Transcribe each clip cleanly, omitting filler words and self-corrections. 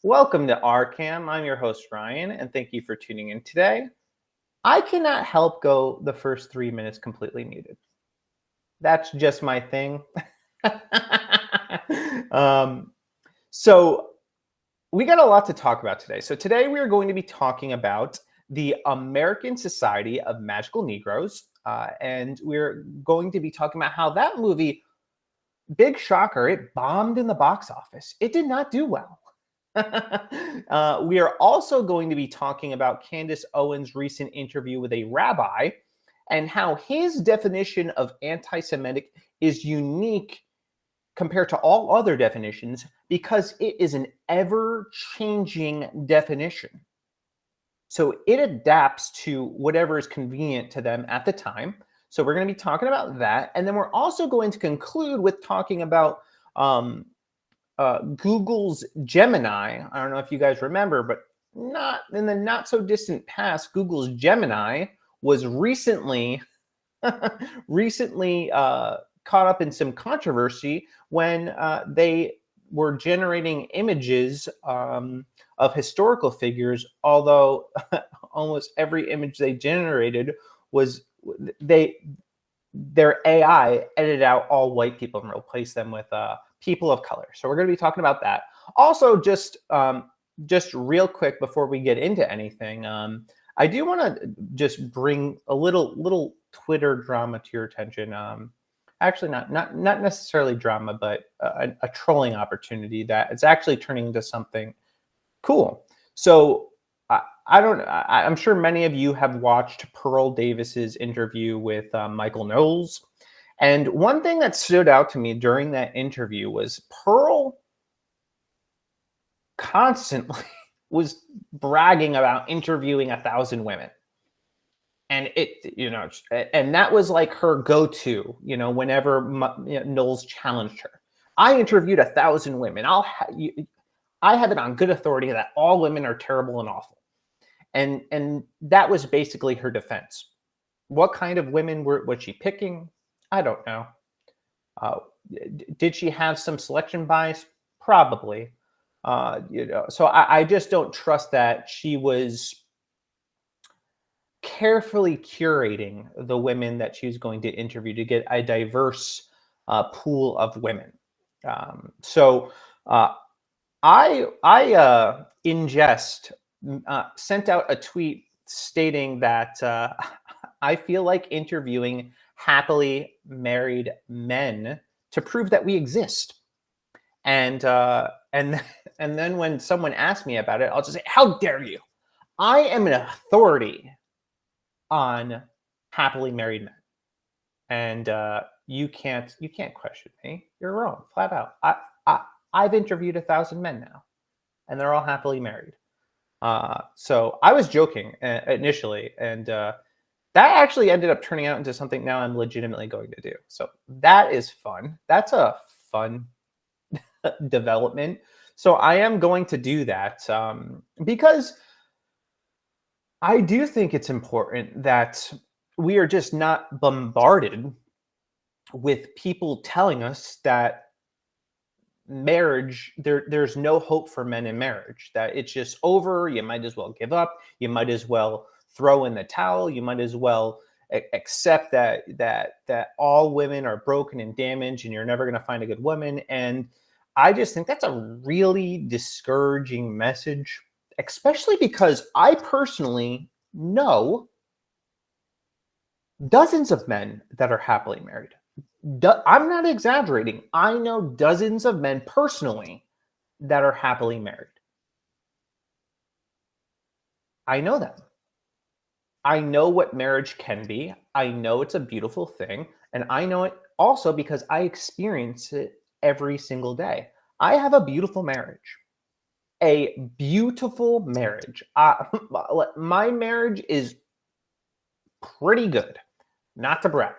Welcome to RCAM. I'm your host, Ryan, and thank you for tuning in today. I cannot help go the first 3 minutes completely muted. That's just my thing. um, so, we got a lot to talk about today. So, today we are going to be talking about the American Society of Magical Negroes. And we're going to be talking about how that movie, big shocker, it bombed in the box office. It did not do well. We are also going to be talking about Candace Owens' recent interview with a rabbi and how his definition of anti-Semitic is unique compared to all other definitions because it is an ever-changing definition. So it adapts to whatever is convenient to them at the time. So we're going to be talking about that. And then we're also going to conclude with talking about Google's Gemini. I don't know if you guys remember, but not in the not so distant past, Google's Gemini was recently caught up in some controversy when they were generating images of historical figures, although almost every image they generated was their AI edited out all white people and replaced them with people of color. So we're going to be talking about that. Also, just real quick before we get into anything, I do want to just bring a little Twitter drama to your attention. Actually, not necessarily drama, but a trolling opportunity that it's actually turning into something cool. So I'm sure many of you have watched Pearl Davis's interview with Michael Knowles. And one thing that stood out to me during that interview was Pearl constantly was bragging about interviewing 1,000 women. And and that was like her go-to, whenever Knowles challenged her. I interviewed 1,000 women. I have it on good authority that all women are terrible and awful. And that was basically her defense. What kind of women was she picking? I don't know. Did she have some selection bias? Probably. So I just don't trust that she was carefully curating the women that she was going to interview to get a diverse pool of women. I in jest sent out a tweet stating that I feel like interviewing happily married men to prove that we exist. And then when someone asks me about it, I'll just say, "How dare you? I am an authority on happily married men, and you can't question me. You're wrong, flat out. I've interviewed 1,000 men now, and they're all happily married." So I was joking initially, and that actually ended up turning out into something now I'm legitimately going to do. So that is fun. That's a fun development. So I am going to do that because I do think it's important that we are just not bombarded with people telling us that marriage, there's no hope for men in marriage, that it's just over. You might as well give up. You might as well throw in the towel. You might as well accept that all women are broken and damaged and you're never going to find a good woman. And I just think that's a really discouraging message, especially because I personally know dozens of men that are happily married. I'm not exaggerating. I know dozens of men personally that are happily married. I know them. I know what marriage can be. I know it's a beautiful thing. And I know it also because I experience it every single day. I have a beautiful marriage. A beautiful marriage. My marriage is pretty good. Not to brag,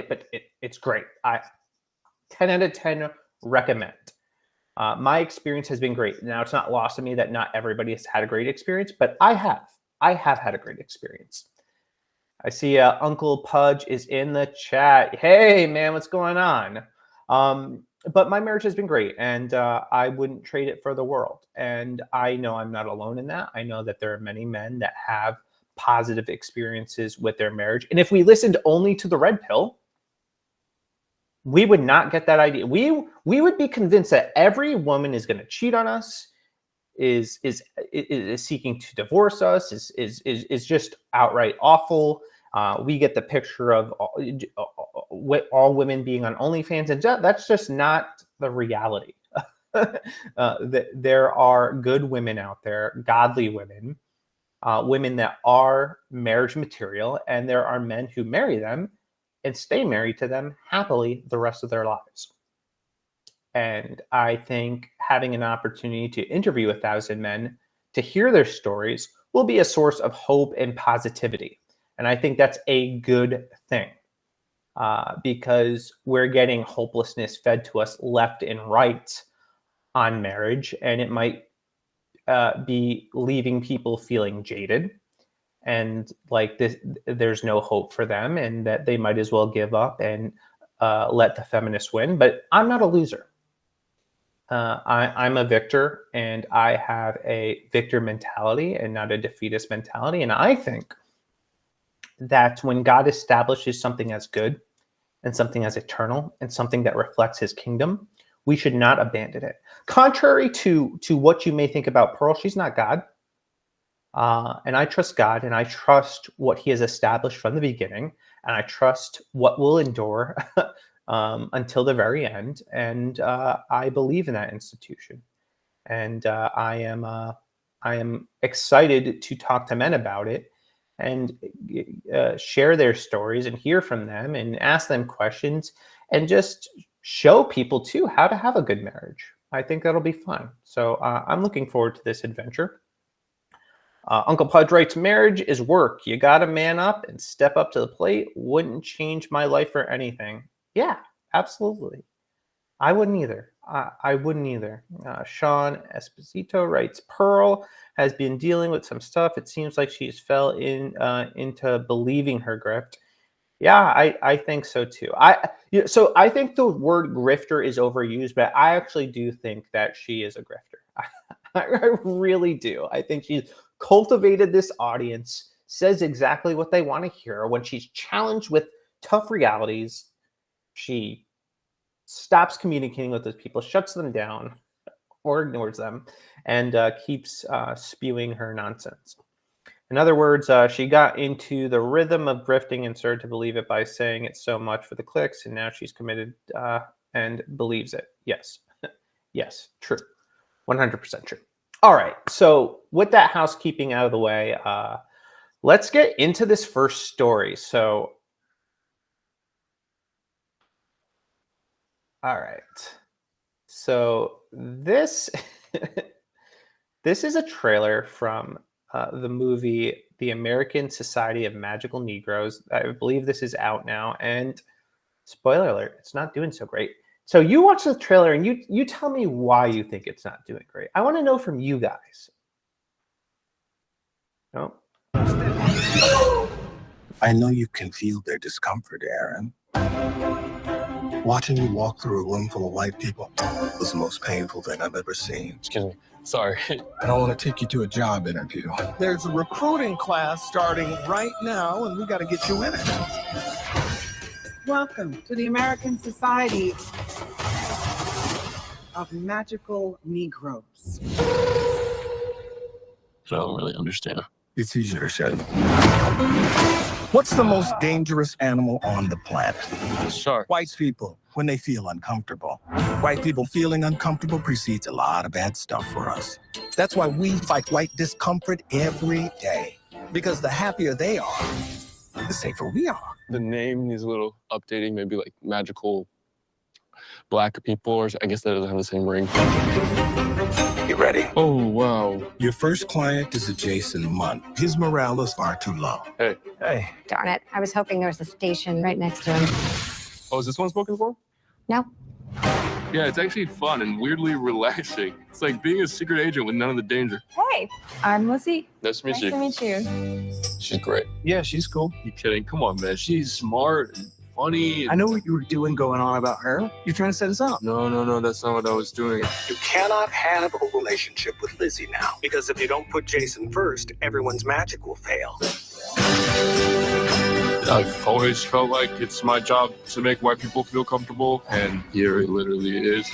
but it's great. 10 out of 10 recommend. My experience has been great. Now, it's not lost to me that not everybody has had a great experience, but I have had a great experience. I see Uncle Pudge is in the chat. Hey, man, what's going on? but my marriage has been great, and I wouldn't trade it for the world. And I know I'm not alone in that. I know that there are many men that have positive experiences with their marriage. And if we listened only to the red pill, we would not get that idea. We would be convinced that every woman is going to cheat on us, is seeking to divorce us, is just outright awful. We get the picture of all women being on OnlyFans, and that's just not the reality. There are good women out there, godly women, women that are marriage material, and there are men who marry them and stay married to them happily the rest of their lives. And I think having an opportunity to interview 1,000 men to hear their stories will be a source of hope and positivity. And I think that's a good thing, because we're getting hopelessness fed to us left and right on marriage. And it might be leaving people feeling jaded and like this, there's no hope for them, and that they might as well give up and let the feminists win. But I'm not a loser. I'm a victor, and I have a victor mentality and not a defeatist mentality. And I think that when God establishes something as good and something as eternal and something that reflects his kingdom, we should not abandon it. Contrary to what you may think about Pearl, she's not God. And I trust God, and I trust what he has established from the beginning, and I trust what will endure until the very end. And I believe in that institution. And I am excited to talk to men about it and share their stories and hear from them and ask them questions and just show people too how to have a good marriage. I think that'll be fun. So I'm looking forward to this adventure. Uncle Pudge writes, marriage is work. You got to man up and step up to the plate. Wouldn't change my life for anything. Yeah, absolutely. I wouldn't either. I wouldn't either. Sean Esposito writes, Pearl has been dealing with some stuff. It seems like she's fell into believing her grift. Yeah, I think so too. So I think the word grifter is overused, but I actually do think that she is a grifter. I really do. I think she's cultivated this audience, says exactly what they want to hear. When she's challenged with tough realities, she stops communicating with those people, shuts them down, or ignores them, and keeps spewing her nonsense. In other words, she got into the rhythm of grifting and started to believe it by saying it so much for the clicks, and now she's committed and believes it. Yes. Yes, true. 100% true. All right. So with that housekeeping out of the way, let's get into this first story. So, all right. So this this is a trailer from the movie The American Society of Magical Negroes. I believe this is out now, and spoiler alert, it's not doing so great. So you watch the trailer and you tell me why you think it's not doing great. I want to know from you guys. No? I know you can feel their discomfort, Aaron. Watching you walk through a room full of white people was the most painful thing I've ever seen. Excuse me. Sorry. I don't want to take you to a job interview. There's a recruiting class starting right now, and we got to get you in it. Welcome to the American Society of Magical Negroes. I don't really understand. It's easier said. What's the most dangerous animal on the planet? Shark. White people, when they feel uncomfortable. White people feeling uncomfortable precedes a lot of bad stuff for us. That's why we fight white discomfort every day. Because the happier they are, the safer we are. The name needs a little updating, maybe like magical black people, or I guess that doesn't have the same ring. You ready? Oh, wow. Your first client is a Jason Munn. His morale is far too low. Hey. Hey. Darn it. I was hoping there was a station right next to him. Oh, is this one spoken for? No. Yeah, it's actually fun and weirdly relaxing. It's like being a secret agent with none of the danger. Hey, I'm Lizzie. Nice to meet you. Nice to meet you. She's great. Yeah, she's cool. You kidding? Come on, man. She's smart and funny. I know what you were doing going on about her. You're trying to set us up. No, that's not what I was doing. You cannot have a relationship with Lizzie now, because if you don't put Jason first, everyone's magic will fail. I've always felt like it's my job to make white people feel comfortable, and here it literally is.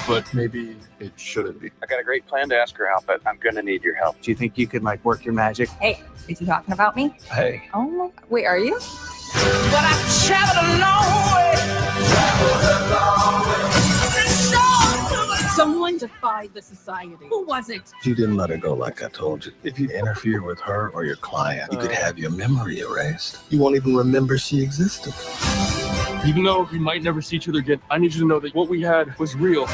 But maybe it shouldn't be. I got a great plan to ask her out, but I'm gonna need your help. Do you think you could like work your magic? Hey, is he talking about me? Hey. Oh my, wait, are you? But I've traveled a long way. Someone defied the society. Who was it? You didn't let her go like I told you. If you interfere with her or your client, you could have your memory erased. You won't even remember she existed. Even though we might never see each other again, I need you to know that what we had was real.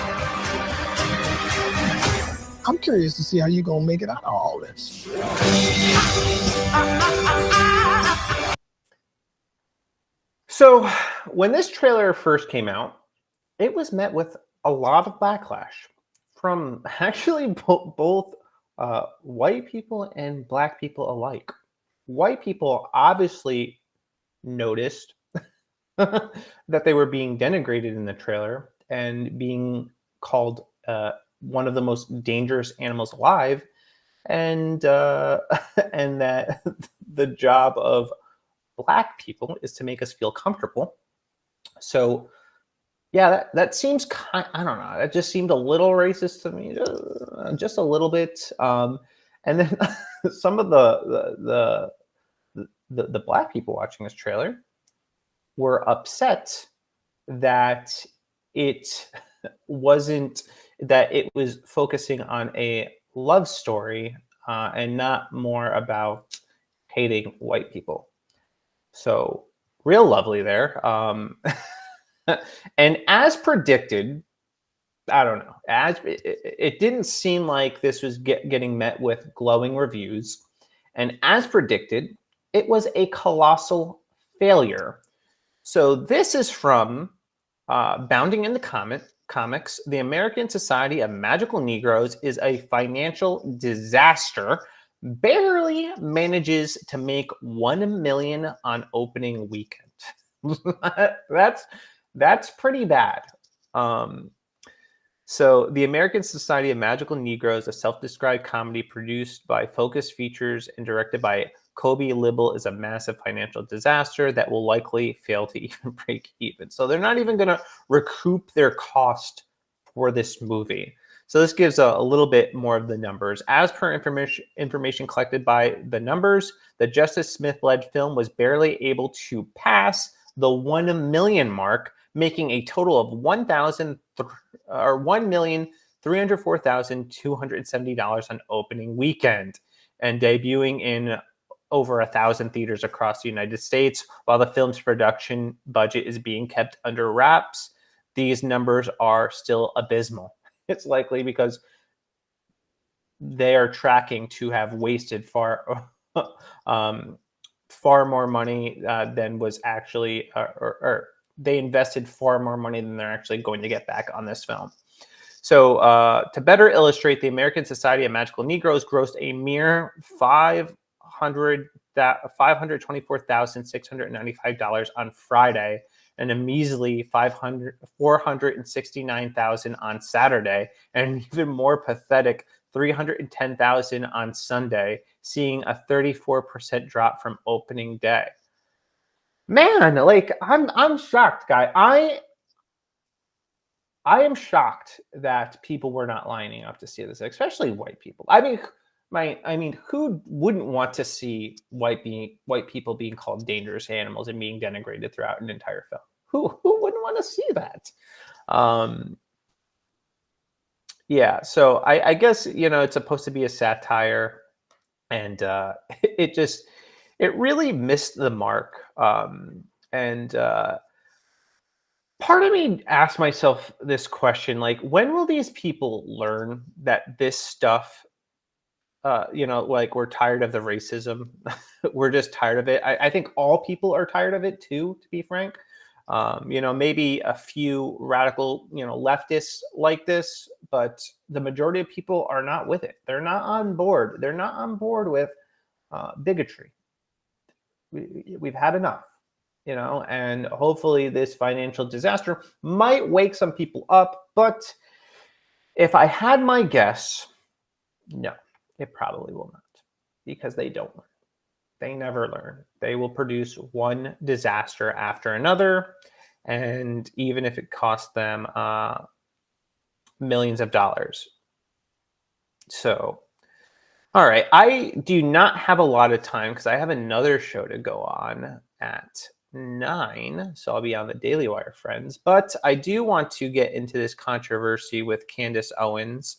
I'm curious to see how you gonna make it out of all this. So when this trailer first came out, it was met with a lot of backlash from actually both white people and black people alike. White people obviously noticed that they were being denigrated in the trailer and being called one of the most dangerous animals alive, and and that the job of black people is to make us feel comfortable. So yeah, that seems I don't know. That just seemed a little racist to me, just a little bit. And then some of the black people watching this trailer were upset that it wasn't, that it was focusing on a love story and not more about hating white people. So real lovely there. And as predicted, I don't know, as it didn't seem like this was getting met with glowing reviews. And as predicted, it was a colossal failure. So this is from Bounding in the Comics. The American Society of Magical Negroes is a financial disaster. Barely manages to make $1 million on opening weekend. That's pretty bad. So the American Society of Magical Negroes, a self-described comedy produced by Focus Features and directed by Kobe Libel, is a massive financial disaster that will likely fail to even break even. So they're not even going to recoup their cost for this movie. So this gives a little bit more of the numbers. As per information collected by The Numbers, the Justice Smith-led film was barely able to pass the 1 million mark, making a total of $1,304,270 on opening weekend, and debuting in over 1,000 theaters across the United States. While the film's production budget is being kept under wraps, these numbers are still abysmal. It's likely because they are tracking to have wasted far more money than was actually, or they invested far more money than they're actually going to get back on this film. So to better illustrate, the American Society of Magical Negroes grossed a mere $524,695 on Friday, and a measly $469,000 on Saturday, and an even more pathetic $310,000 on Sunday, seeing a 34% drop from opening day. Man, like I'm shocked, guy. I am shocked that people were not lining up to see this, especially white people. I mean, who wouldn't want to see white people being called dangerous animals and being denigrated throughout an entire film? Who wouldn't want to see that? Yeah, so I guess, it's supposed to be a satire, and it really missed the mark. And part of me asked myself this question, like, when will these people learn that this stuff, like, we're tired of the racism. We're just tired of it. I think all people are tired of it too, to be frank. Maybe a few radical, leftists like this, but the majority of people are not with it. They're not on board. They're not on board with bigotry. We've had enough. and hopefully this financial disaster might wake some people up. But if I had my guess, no, it probably will not, because they don't learn. They never learn. They will produce one disaster after another, and even if it costs them millions of dollars. So, all right, I do not have a lot of time because I have another show to go on at 9, so I'll be on the Daily Wire, friends. But I do want to get into this controversy with Candace Owens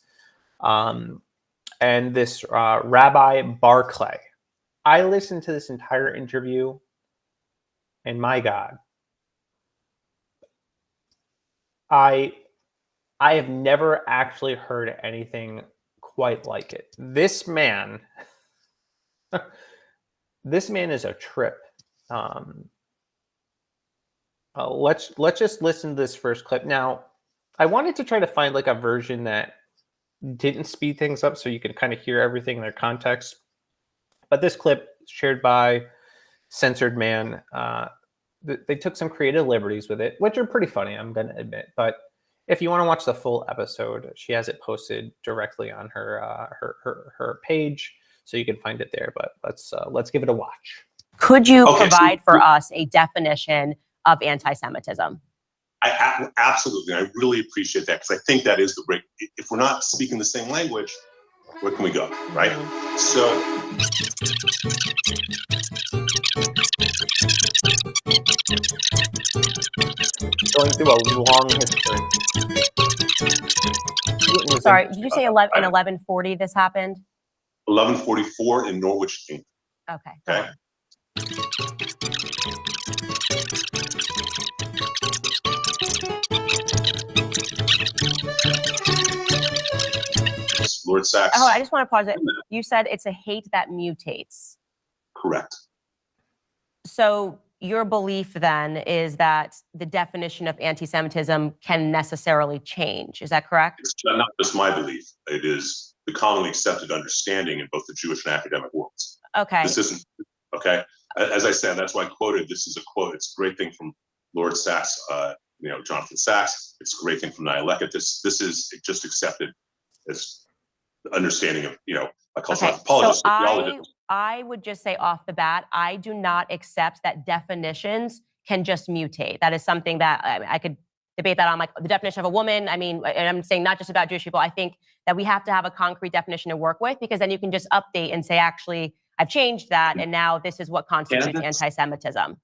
and this Rabbi Barclay. I listened to this entire interview, and my God, I have never actually heard anything quite like it. This man is a trip. Let's just listen to this first clip. Now, I wanted to try to find like a version that didn't speed things up so you could kind of hear everything in their context. But this clip shared by Censored Man, they took some creative liberties with it, which are pretty funny, I'm going to admit. But if you want to watch the full episode, she has it posted directly on her page, so you can find it there. But let's give it a watch. Could you provide for us a definition of anti-Semitism? Absolutely. I really appreciate that, because I think that is the break. If we're not speaking the same language, where can we go, right? So going through a long history. Sorry, did you say 1140 this happened? 1144 in Norwich, England. Okay. Lord Sachs. Oh, I just want to pause it. You said it's a hate that mutates. Correct. So your belief then is that the definition of anti-Semitism can necessarily change. Is that correct? It's not just my belief. It is the commonly accepted understanding in both the Jewish and academic worlds. Okay. This isn't, okay? As I said, that's why I quoted, this is a quote. It's a great thing from Lord Sachs, Jonathan Sachs. It's a great thing from Nihiletic. This is just accepted as the understanding of, a cultural anthropologist. So I would just say off the bat, I do not accept that definitions can just mutate. That is something that I could debate that on, like the definition of a woman. I mean, and I'm saying not just about Jewish people. I think that we have to have a concrete definition to work with, because then you can just update and say, actually, I've changed that, and now this is what constitutes anti-Semitism.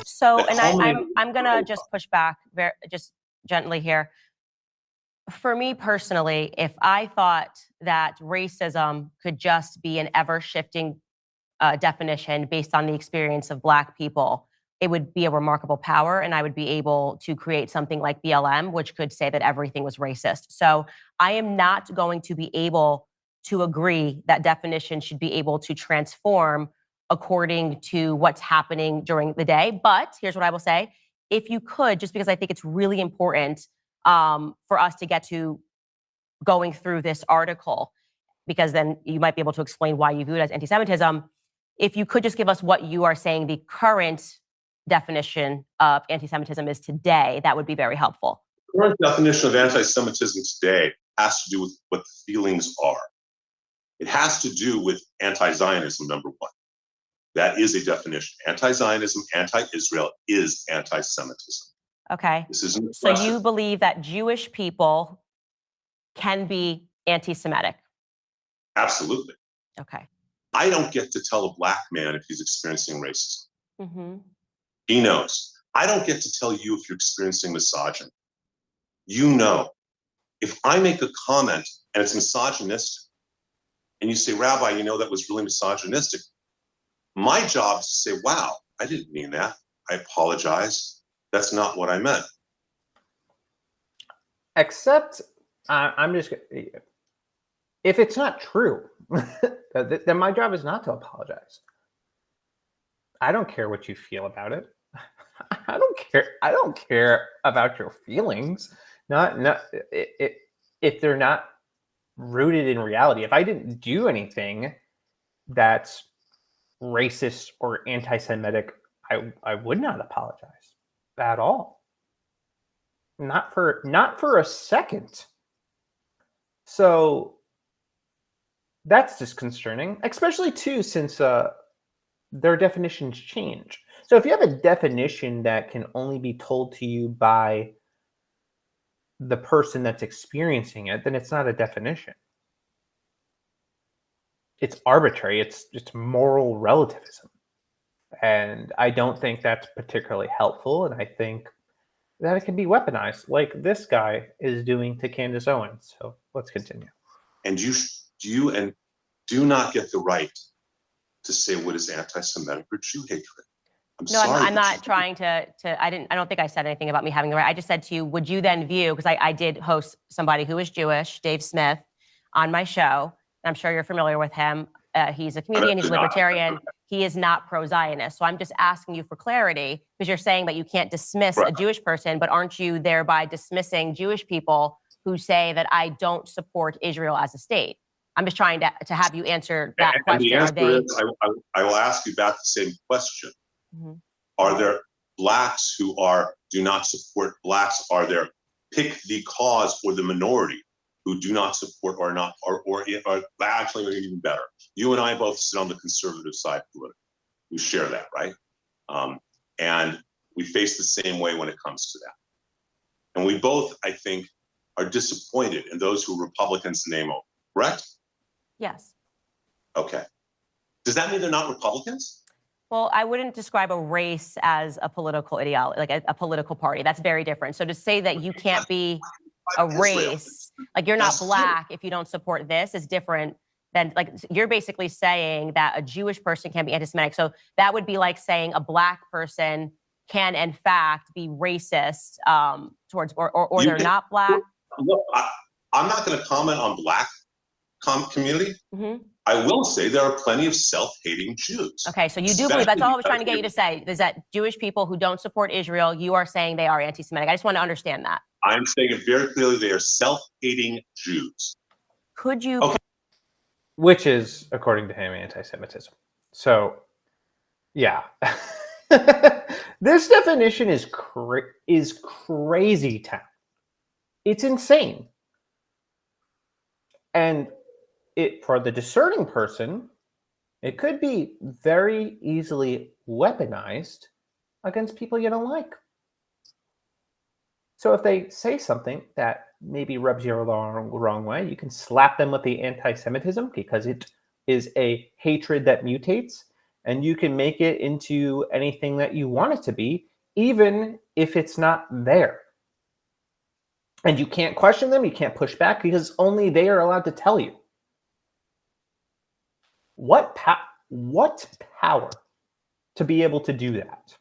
So, and I'm gonna just push back just gently here. For me personally, if I thought that racism could just be an ever-shifting definition based on the experience of Black people, it would be a remarkable power, and I would be able to create something like BLM, which could say that everything was racist. So I am not going to be able to agree that definition should be able to transform according to what's happening during the day. But here's what I will say. If you could, just because I think it's really important for us to get to going through this article, because then you might be able to explain why you view it as anti-Semitism. If you could just give us what you are saying the current definition of anti-Semitism is today, that would be very helpful. The current definition of anti-Semitism today has to do with what the feelings are. It has to do with anti-Zionism, number one. That is a definition. Anti-Zionism, anti-Israel is anti-Semitism. Okay. This isn't so you believe that Jewish people can be anti-Semitic? Absolutely. Okay. I don't get to tell a Black man if he's experiencing racism. Mm-hmm. He knows. I don't get to tell you if you're experiencing misogyny. You know. If I make a comment and it's misogynistic, and you say, Rabbi, that was really misogynistic, my job is to say, wow, I didn't mean that. I apologize. That's not what I meant. Except, I'm just, if it's not true, then my job is not to apologize. I don't care what you feel about it. I don't care about your feelings. If they're not rooted in reality. If I didn't do anything that's racist or anti-Semitic, I would not apologize at all. Not for a second. So that's disconcerting, especially too since their definitions change. So if you have a definition that can only be told to you by the person that's experiencing it, then it's not a definition. It's arbitrary. It's moral relativism. And I don't think that's particularly helpful. And I think that it can be weaponized like this guy is doing to Candace Owens. So let's continue. And you do not get the right to say what is anti-Semitic or Jew hatred. I'm not trying to. I don't think I said anything about me having the right. I just said to you, would you then view, because I did host somebody who is Jewish, Dave Smith, on my show. I'm sure you're familiar with him. He's a comedian. He's a libertarian. He is not pro-Zionist. So I'm just asking you for clarity, because you're saying that you can't dismiss a Jewish person, but aren't you thereby dismissing Jewish people who say that I don't support Israel as a state? I'm just trying to have you answer that question. And the answer is, I will ask you back the same question. Mm-hmm. Are there blacks who do not support blacks? Are there pick the cause or the minority who do not support or actually even better? You and I both sit on the conservative side politically. We share that, right? And we face the same way when it comes to that. And we both, I think, are disappointed in those who Republicans name over, correct? Yes. Okay. Does that mean they're not Republicans? Well, I wouldn't describe a race as a political ideology, like a political party. That's very different. So to say that you can't be a race, like you're not black if you don't support this, is different than, like, you're basically saying that a Jewish person can be anti-Semitic. So that would be like saying a black person can in fact be racist towards, or they're not black. Look, I'm not going to comment on black community. Mm-hmm. I will say there are plenty of self-hating Jews. Okay, so you do believe, that's all I was trying to get you to say, is that Jewish people who don't support Israel, you are saying they are anti-Semitic. I just want to understand that. I'm saying it very clearly, they are self-hating Jews. Could you... Okay. Which is, according to him, anti-Semitism. So, yeah. This definition is crazy town. It's insane. And for the discerning person, it could be very easily weaponized against people you don't like. So if they say something that maybe rubs you the wrong way, you can slap them with the anti-Semitism, because it is a hatred that mutates, and you can make it into anything that you want it to be, even if it's not there. And you can't question them, you can't push back, because only they are allowed to tell you. What power to be able to do that?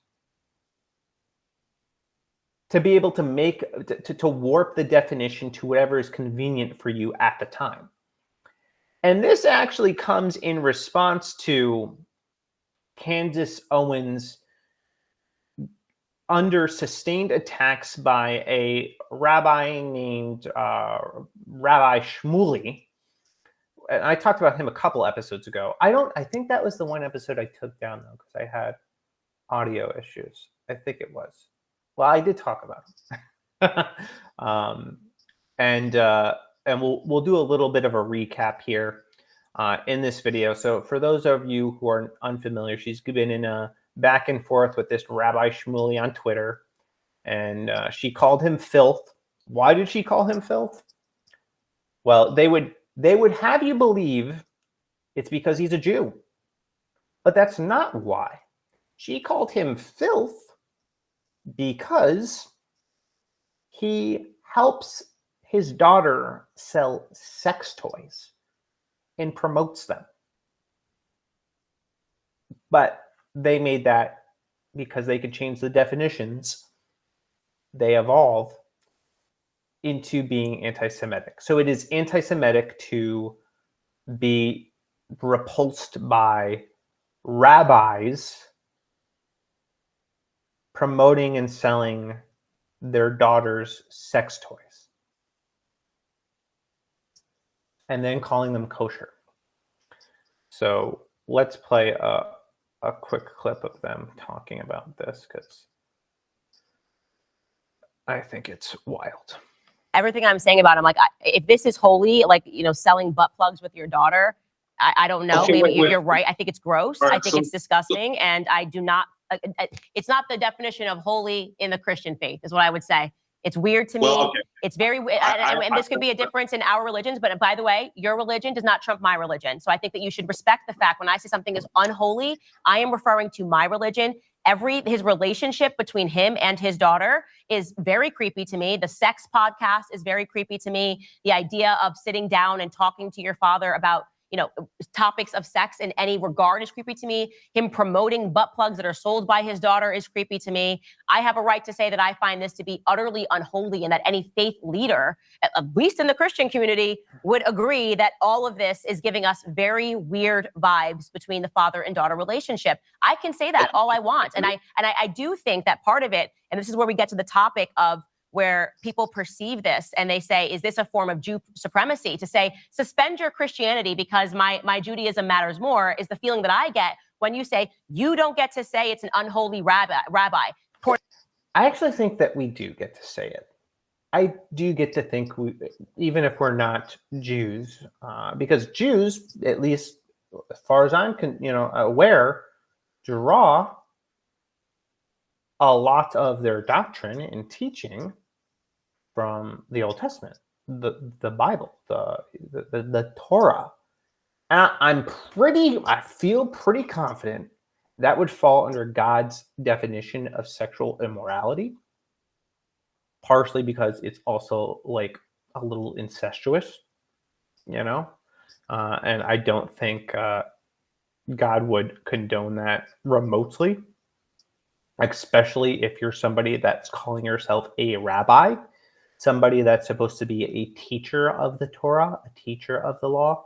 To be able to make, to warp the definition to whatever is convenient for you at the time. And this actually comes in response to Candace Owens under sustained attacks by a rabbi named Rabbi Shmuley. And I talked about him a couple episodes ago. I think that was the one episode I took down, though, because I had audio issues. I think it was. Well, I did talk about him. And we'll do a little bit of a recap here in this video. So for those of you who are unfamiliar, she's been in a back and forth with this Rabbi Shmuley on Twitter, and she called him filth. Why did she call him filth? Well, they would have you believe it's because he's a Jew, but that's not why. She called him filth because he helps his daughter sell sex toys and promotes them. But they made that because they could change the definitions. They evolved into being anti-Semitic. So it is anti-Semitic to be repulsed by rabbis promoting and selling their daughters' sex toys. and then calling them kosher. So let's play a quick clip of them talking about this, because I think it's wild. Everything I'm saying about him, like, if this is holy, like, you know, selling butt plugs with your daughter, I don't know. Okay, Maybe wait. you're right. I think it's gross. All right, I think so- it's disgusting. And I do not, it's not the definition of holy in the Christian faith, is what I would say. It's weird to me. Well, okay. It's very, and this could be a difference in our religions. But by the way, your religion does not trump my religion. So I think that you should respect the fact when I say something is unholy, I am referring to my religion. His relationship between him and his daughter is very creepy to me. The sex podcast is very creepy to me. The idea of sitting down and talking to your father about, you know, topics of sex in any regard is creepy to me. Him promoting butt plugs that are sold by his daughter is creepy to me. I have a right to say that I find this to be utterly unholy, and that any faith leader, at least in the Christian community, would agree that all of this is giving us very weird vibes between the father and daughter relationship. I can say that all I want. And I do think that part of it, and this is where we get to the topic of where people perceive this and they say, is this a form of Jew supremacy? To say, suspend your Christianity because my Judaism matters more, is the feeling that I get when you say, you don't get to say it's an unholy rabbi. I actually think that we do get to say it. I do get to think, even if we're not Jews, because Jews, at least as far as I'm aware, draw a lot of their doctrine and teaching from the Old Testament, the Bible, the Torah. And I feel pretty confident that would fall under God's definition of sexual immorality, partially because it's also like a little incestuous, and I don't think God would condone that remotely, especially if you're somebody that's calling yourself a rabbi, somebody that's supposed to be a teacher of the Torah, a teacher of the law,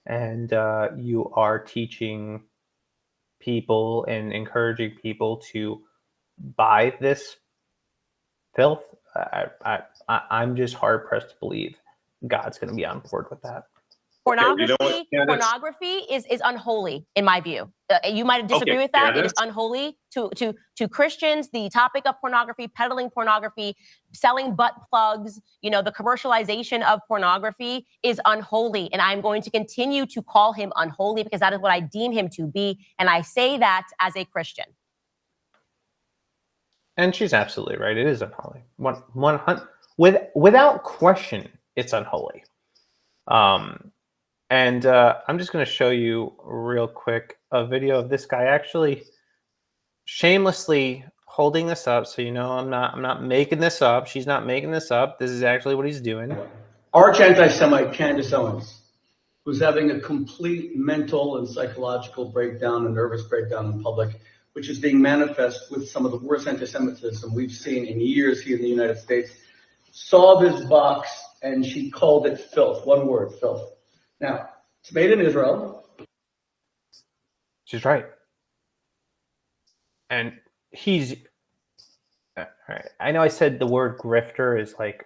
and you are teaching people and encouraging people to buy this filth. I'm just hard pressed to believe God's going to be on board with that. Pornography is unholy in my view. You might disagree with that. It is unholy to Christians. The topic of pornography, peddling pornography, selling butt plugs, the commercialization of pornography is unholy. And I'm going to continue to call him unholy because that is what I deem him to be. And I say that as a Christian. And she's absolutely right. It is unholy. 100 without question, it's unholy. And I'm just going to show you real quick a video of this guy actually shamelessly holding this up, so I'm not making this up. She's not making this up. This is actually what he's doing. Arch anti-Semite Candace Owens, who's having a complete mental and psychological breakdown, a nervous breakdown in public, which is being manifest with some of the worst anti-Semitism we've seen in years here in the United States, saw this box and she called it filth. One word, filth. Now, it's made in Israel. She's right. And he's, all right, I know I said the word grifter is like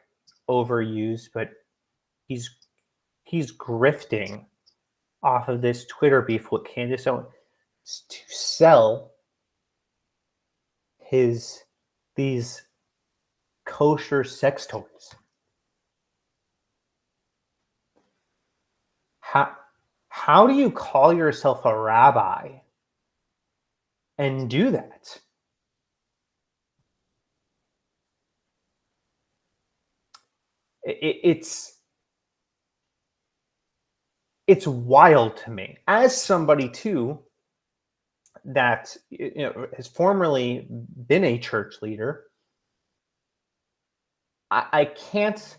overused, but he's grifting off of this Twitter beef with Candace Owens to sell these kosher sex toys. How do you call yourself a rabbi and do that? It's wild to me. As somebody too that has formerly been a church leader, I can't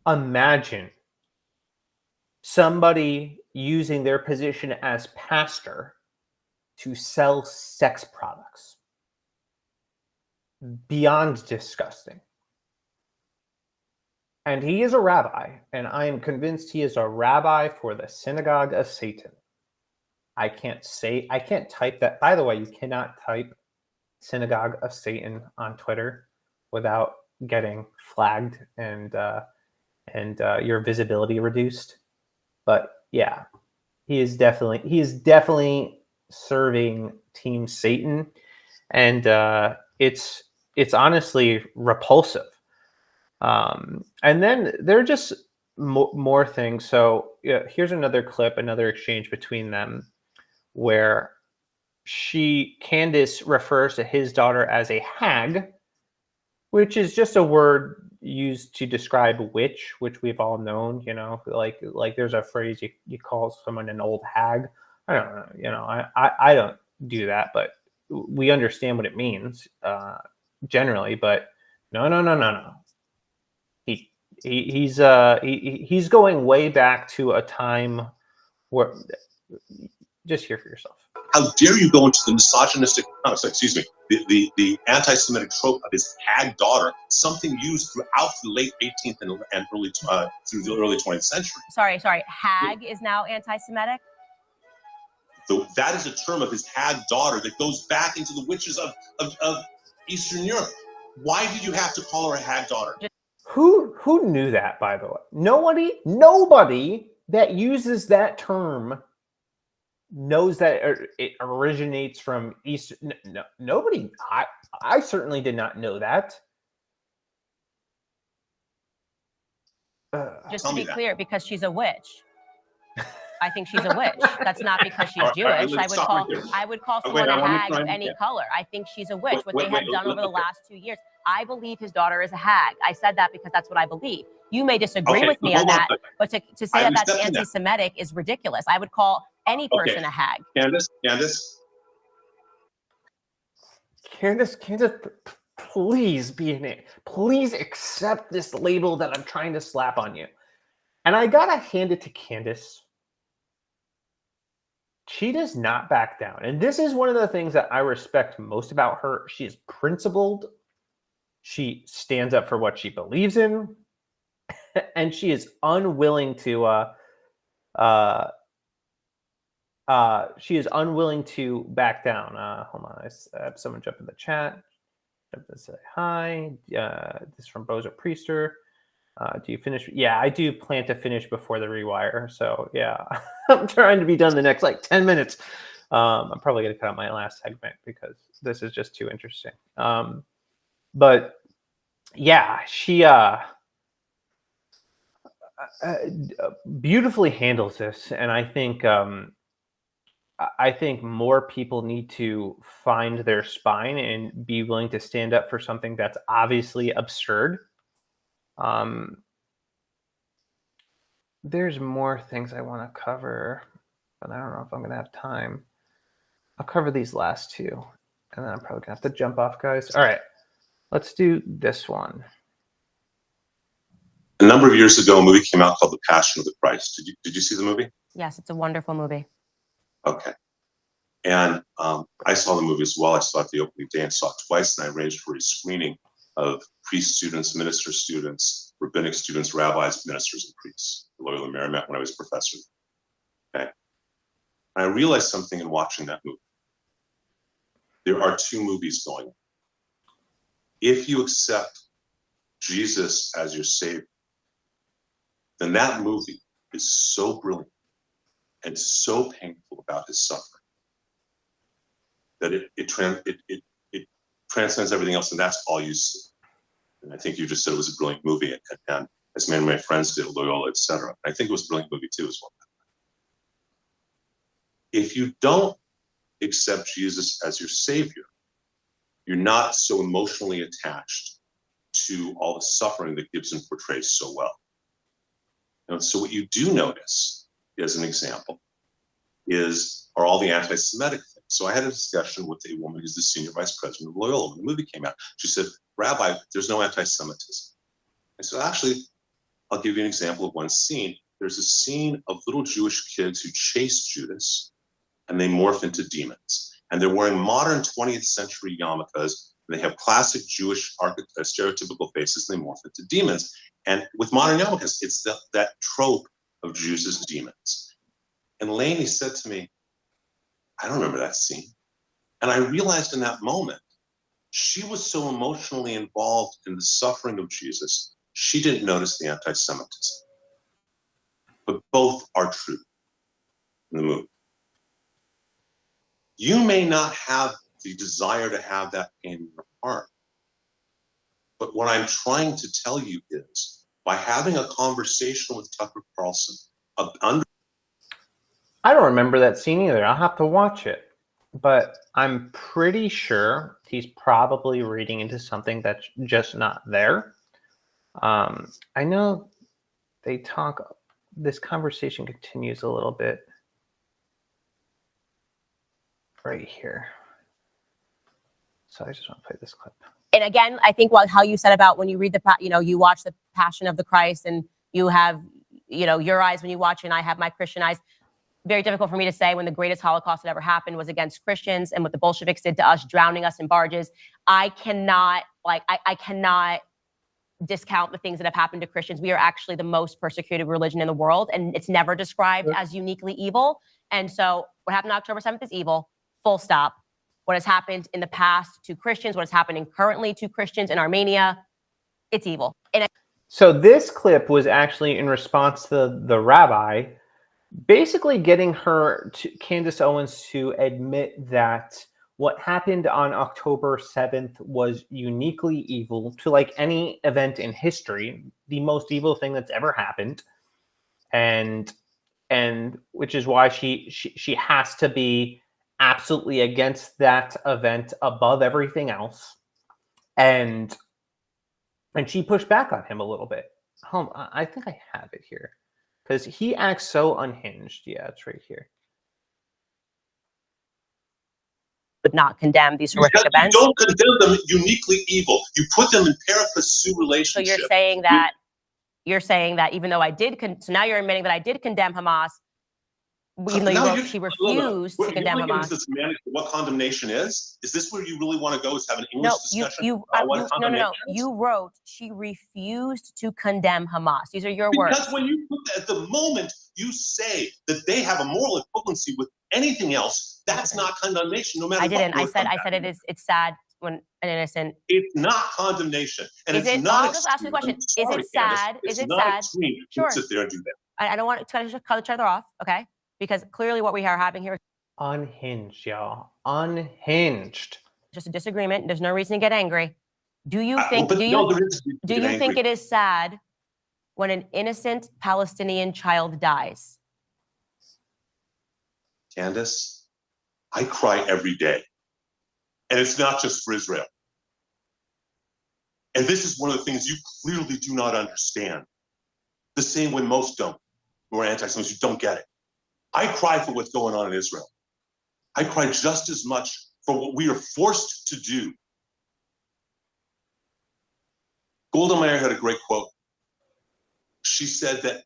imagine somebody using their position as pastor to sell sex products. Beyond disgusting. And he is a rabbi, and I am convinced he is a rabbi for the synagogue of Satan. I can't type that. By the way, you cannot type synagogue of Satan on Twitter without getting flagged and and your visibility reduced. But yeah, he is definitely serving Team Satan, and it's honestly repulsive. And then there are just more things. So yeah, here's another clip, another exchange between them, where Candace refers to his daughter as a hag, which is just a word used to describe witch, which we've all known, like there's a phrase you call someone an old hag. I don't know, I don't do that, but we understand what it means generally. But no. He's going way back to a time where, just hear for yourself. How dare you go into the misogynistic, the anti-Semitic trope of his hag daughter, something used throughout the late 18th and early through the early 20th century. Sorry. Hag is now anti-Semitic? So that is a term of his hag daughter that goes back into the witches of Eastern Europe. Why do you have to call her a hag daughter? Who knew that, by the way? Nobody that uses that term knows that it originates from East. No, nobody. I certainly did not know that. Just to be clear, because she's a witch. I think she's a witch. That's not because she's Jewish. I would call someone a hag of any color. I think she's a witch. What they have done over the last 2 years. I believe his daughter is a hag. I said that because that's what I believe. You may disagree with me on that, but to say that that's anti-Semitic is ridiculous. I would call any person a hag. Candace, please be in it. Please accept this label that I'm trying to slap on you. And I gotta hand it to Candace. She does not back down. And this is one of the things that I respect most about her. She is principled. She stands up for what she believes in. And she is unwilling to back down. Hold on, I have someone jump in the chat. Jump to say hi. This is from Bozo Priester. Do you finish? Yeah, I do plan to finish before the rewire. So yeah, I'm trying to be done the next 10 minutes. I'm probably gonna cut out my last segment because this is just too interesting. But yeah, she beautifully handles this, and I think more people need to find their spine and be willing to stand up for something that's obviously absurd. There's more things I want to cover, but I don't know if I'm gonna have time. I'll cover these last two, and then I'm probably gonna have to jump off, guys. All right, let's do this one. A number of years ago, a movie came out called The Passion of the Christ. Did you see the movie? Yes, it's a wonderful movie. Okay. And I saw the movie as well. I saw it the opening day and saw it twice, and I arranged for a screening of priest students, minister students, rabbinic students, rabbis, ministers, and priests. Loyola Marymount when I was a professor. Okay. And I realized something in watching that movie. There are two movies going on. If you accept Jesus as your savior, then that movie is so brilliant and so painful about his suffering that it transcends everything else, and that's all you see. And I think you just said it was a brilliant movie, and as many of my friends did, Loyola, etc. I think it was a brilliant movie too as well. If you don't accept Jesus as your savior, you're not so emotionally attached to all the suffering that Gibson portrays so well. And so what you do notice, as an example, are all the anti-Semitic things. So I had a discussion with a woman who's the senior vice president of Loyola when the movie came out. She said, "Rabbi, there's no anti-Semitism." I said, "Actually, I'll give you an example of one scene. There's a scene of little Jewish kids who chase Judas, and they morph into demons. And they're wearing modern 20th century yarmulkes. They have classic Jewish stereotypical faces, and they morph into demons. And with modern yarmulkes, it's that trope of Jews as demons." And Lainey said to me, "I don't remember that scene." And I realized in that moment, she was so emotionally involved in the suffering of Jesus She didn't notice the anti-Semitism. But both are true in the movie. You may not have the desire to have that pain in your heart. But what I'm trying to tell you is, by having a conversation with Tucker Carlson, I don't remember that scene either. I'll have to watch it. But I'm pretty sure he's probably reading into something that's just not there. I know they talk, this conversation continues a little bit right here. So I just want to play this clip. And again, I think how you said about when you read you watch the Passion of the Christ and you have, your eyes when you watch it, and I have my Christian eyes. Very difficult for me to say when the greatest Holocaust that ever happened was against Christians and what the Bolsheviks did to us, drowning us in barges. I cannot discount the things that have happened to Christians. We are actually the most persecuted religion in the world, and it's never described as uniquely evil. And so what happened on October 7th is evil, full stop. What has happened in the past to Christians, what is happening currently to Christians in Armenia, it's evil. So this clip was actually in response to the rabbi basically getting Candace Owens to admit that what happened on October 7th was uniquely evil to like any event in history, the most evil thing that's ever happened. And which is why she has to be absolutely against that event above everything else. And she pushed back on him a little bit. I think I have it here. Because he acts so unhinged. Yeah, it's right here. Would not condemn these horrific events. You don't condemn them uniquely evil. You put them in pari passu relationship. So you're saying that even though I did, so now you're admitting that I did condemn Hamas, even though she refused to condemn Hamas. What condemnation is? Is this where you really want to go? Is have an English discussion? No. You wrote she refused to condemn Hamas. These are your words. Because when you put that, at the moment you say that they have a moral equivalency with anything else, that's not condemnation. No matter. I didn't. I said it's sad when an innocent. It's not condemnation, and is it's it, not. I'll just ask you a question. Sorry, is it sad? Candace, is it sad? Sure. Sit there and do that. I don't want to cut each other off, okay? Because clearly what we are having here is unhinged, y'all. Unhinged. Just a disagreement. There's no reason to get angry. Do you think think it is sad when an innocent Palestinian child dies? Candace, I cry every day. And it's not just for Israel. And this is one of the things you clearly do not understand. The same way most don't, who are anti-Semites, who don't get it. I cry for what's going on in Israel. I cry just as much for what we are forced to do. Golda Meir had a great quote. She said that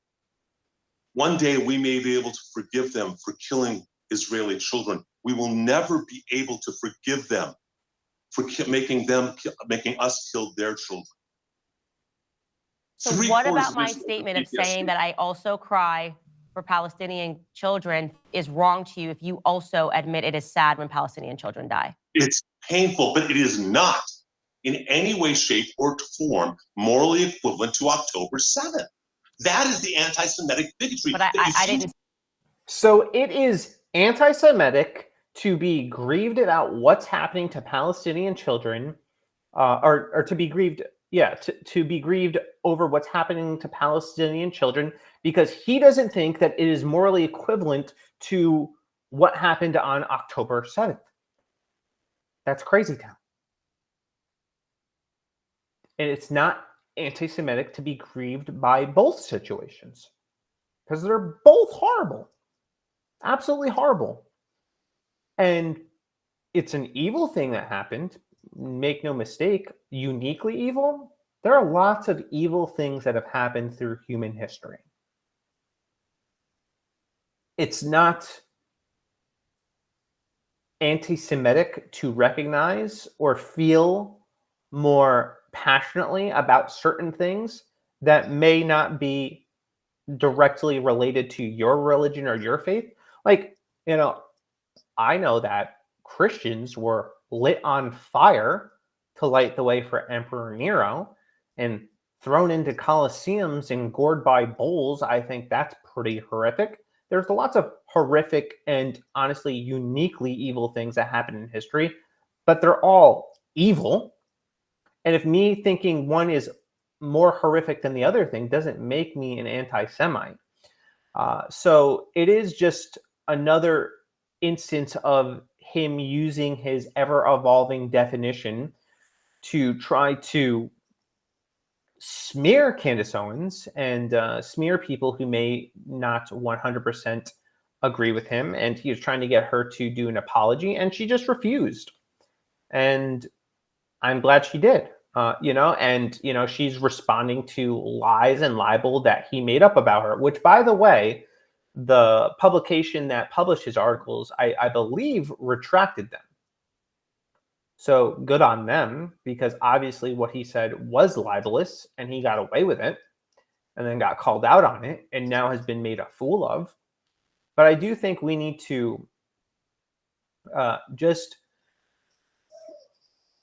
one day we may be able to forgive them for killing Israeli children. We will never be able to forgive them for making us kill their children. So what about my statement of saying that I also cry for Palestinian children is wrong to you if you also admit it is sad when Palestinian children die? It's painful, but it is not in any way, shape, or form morally equivalent to October 7th. That is the anti-Semitic bigotry. But I didn't. So it is anti-Semitic to be grieved about what's happening to Palestinian children, or to be grieved, to be grieved over what's happening to Palestinian children, because he doesn't think that it is morally equivalent to what happened on October 7th. That's crazy town. And it's not anti-Semitic to be grieved by both situations, because they're both horrible. Absolutely horrible. And it's an evil thing that happened. Make no mistake, uniquely evil. There are lots of evil things that have happened through human history. It's not anti-Semitic to recognize or feel more passionately about certain things that may not be directly related to your religion or your faith. Like, I know that Christians were lit on fire to light the way for Emperor Nero. And thrown into coliseums and gored by bulls, I think that's pretty horrific. There's lots of horrific and honestly uniquely evil things that happen in history, but they're all evil. And if me thinking one is more horrific than the other thing doesn't make me an anti-Semite. So it is just another instance of him using his ever-evolving definition to try to smear Candace Owens and smear people who may not 100% agree with him. And he was trying to get her to do an apology, and she just refused. And I'm glad she did. She's responding to lies and libel that he made up about her, which, by the way, the publication that published his articles, I believe, retracted them. So good on them, because obviously what he said was libelous and he got away with it and then got called out on it and now has been made a fool of. But I do think we need to just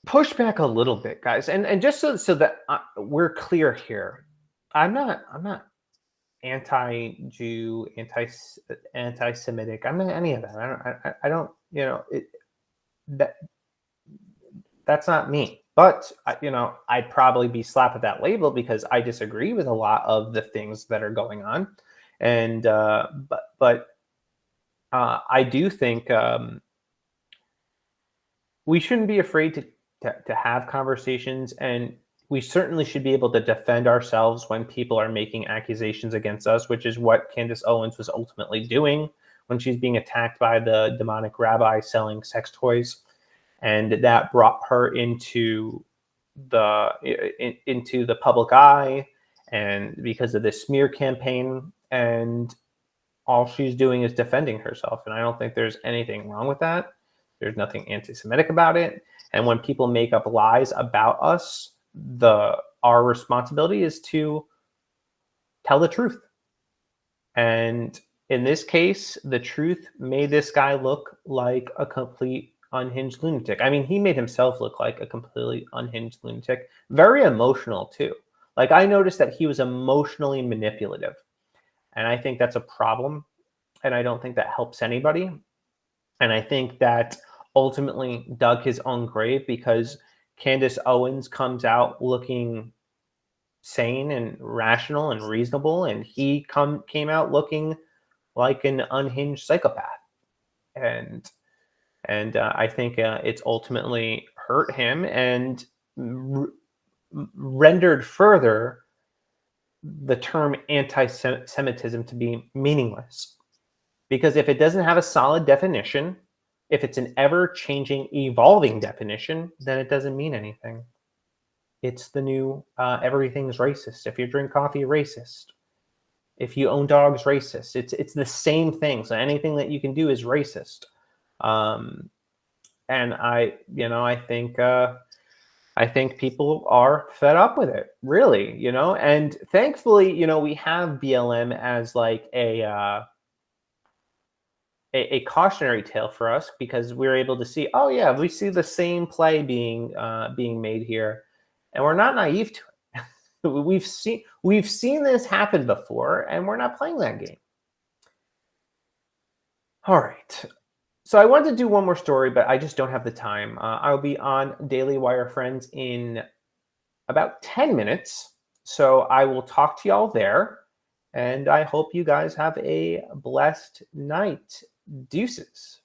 push back a little bit, guys. And just so that we're clear here, I'm not anti-Jew, anti-Semitic. I'm not any of that. I don't, that's not me. But I'd probably be slapped with that label because I disagree with a lot of the things that are going on. And but I do think we shouldn't be afraid to have conversations, and we certainly should be able to defend ourselves when people are making accusations against us, which is what Candace Owens was ultimately doing when she's being attacked by the demonic rabbi selling sex toys. And that brought her into the public eye, and because of this smear campaign, and all she's doing is defending herself. And I don't think there's anything wrong with that. There's nothing anti-Semitic about it. And when people make up lies about us, our responsibility is to tell the truth. And in this case, the truth made this guy look like a complete unhinged lunatic. I mean, he made himself look like a completely unhinged lunatic. Very emotional too. Like, I noticed that he was emotionally manipulative. And I think that's a problem. And I don't think that helps anybody. And I think that ultimately dug his own grave, because Candace Owens comes out looking sane and rational and reasonable, and he came out looking like an unhinged psychopath. And I think it's ultimately hurt him and rendered further the term anti-Semitism to be meaningless. Because if it doesn't have a solid definition, if it's an ever-changing, evolving definition, then it doesn't mean anything. It's the new everything's racist. If you drink coffee, racist. If you own dogs, racist. It's the same thing. So anything that you can do is racist. And I think people are fed up with it, really, and thankfully, we have BLM as like a cautionary tale for us, because we're able to see, oh yeah, we see the same play being made here, and we're not naive to it. We've seen this happen before, and we're not playing that game. All right. So I wanted to do one more story, but I just don't have the time. I'll be on Daily Wire Friends in about 10 minutes. So I will talk to y'all there. And I hope you guys have a blessed night. Deuces.